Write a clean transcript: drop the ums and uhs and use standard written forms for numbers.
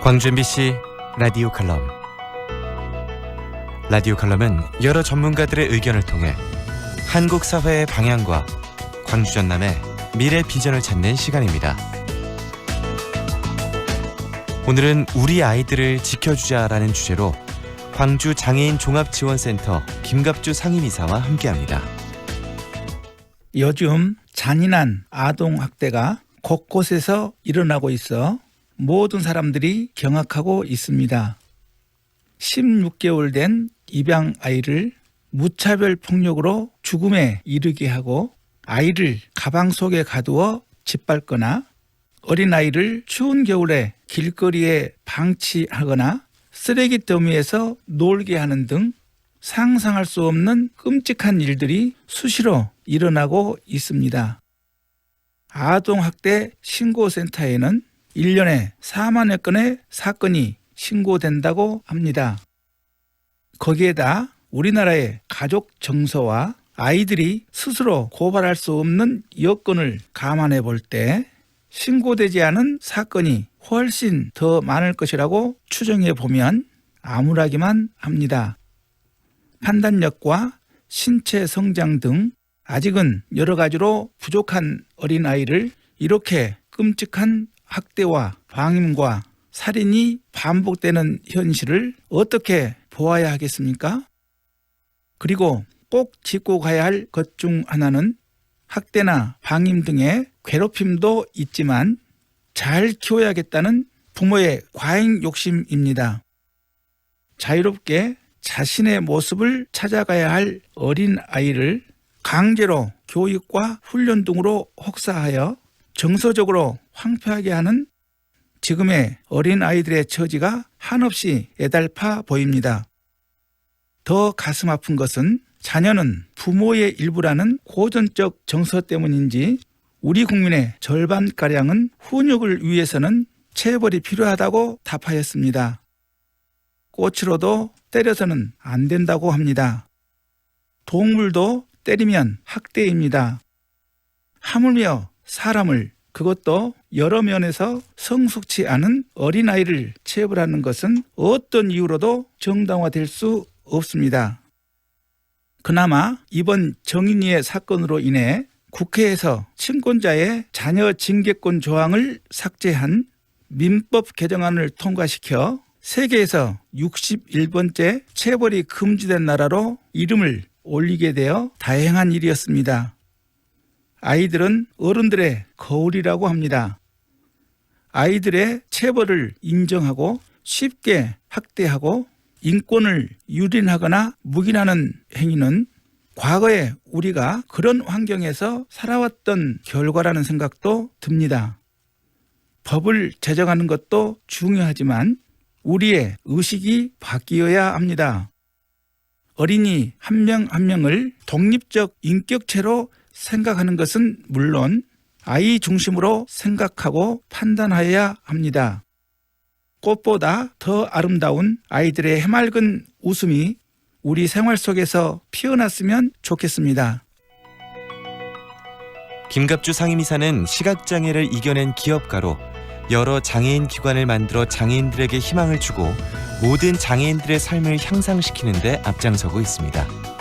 광주 MBC 라디오 칼럼. 라디오 칼럼은 여러 전문가들의 의견을 통해 한국 사회의 방향과 광주 전남의 미래 비전을 찾는 시간입니다. 오늘은 우리 아이들을 지켜주자라는 주제로 광주 장애인 종합지원센터 김갑주 상임이사와 함께합니다. 요즘 잔인한 아동학대가 곳곳에서 일어나고 있어 모든 사람들이 경악하고 있습니다. 16개월 된 입양 아이를 무차별 폭력으로 죽음에 이르게 하고 아이를 가방 속에 가두어 짓밟거나 어린아이를 추운 겨울에 길거리에 방치하거나 쓰레기 더미에서 놀게 하는 등 상상할 수 없는 끔찍한 일들이 수시로 일어나고 있습니다. 아동학대 신고센터에는 1년에 4만여 건의 사건이 신고된다고 합니다. 거기에다 우리나라의 가족 정서와 아이들이 스스로 고발할 수 없는 여건을 감안해 볼 때 신고되지 않은 사건이 훨씬 더 많을 것이라고 추정해 보면 암울하기만 합니다. 판단력과 신체 성장 등 아직은 여러 가지로 부족한 어린아이를 이렇게 끔찍한 학대와 방임과 살인이 반복되는 현실을 어떻게 보아야 하겠습니까? 그리고 꼭 짚고 가야 할 것 중 하나는 학대나 방임 등의 괴롭힘도 있지만 잘 키워야겠다는 부모의 과잉 욕심입니다. 자유롭게 자신의 모습을 찾아가야 할 어린 아이를 강제로 교육과 훈련 등으로 혹사하여 정서적으로 황폐하게 하는 지금의 어린 아이들의 처지가 한없이 애달파 보입니다. 더 가슴 아픈 것은 자녀는 부모의 일부라는 고전적 정서 때문인지 우리 국민의 절반가량은 훈육을 위해서는 체벌이 필요하다고 답하였습니다. 꽃으로도 때려서는 안 된다고 합니다. 동물도 때리면 학대입니다. 하물며 사람을, 그것도 여러 면에서 성숙치 않은 어린아이를 체벌하는 것은 어떤 이유로도 정당화될 수 없습니다. 그나마 이번 정인이의 사건으로 인해 국회에서 친권자의 자녀 징계권 조항을 삭제한 민법 개정안을 통과시켜 세계에서 61번째 체벌이 금지된 나라로 이름을 올리게 되어 다행한 일이었습니다. 아이들은 어른들의 거울이라고 합니다. 아이들의 체벌을 인정하고 쉽게 학대하고 인권을 유린하거나 묵인하는 행위는 과거에 우리가 그런 환경에서 살아왔던 결과라는 생각도 듭니다. 법을 제정하는 것도 중요하지만 우리의 의식이 바뀌어야 합니다. 어린이 한 명 한 명을 독립적 인격체로 생각하는 것은 물론 아이 중심으로 생각하고 판단하여야 합니다. 꽃보다 더 아름다운 아이들의 해맑은 웃음이 우리 생활 속에서 피어났으면 좋겠습니다. 김갑주 상임이사는 시각장애를 이겨낸 기업가로 여러 장애인 기관을 만들어 장애인들에게 희망을 주고 모든 장애인들의 삶을 향상시키는 데 앞장서고 있습니다.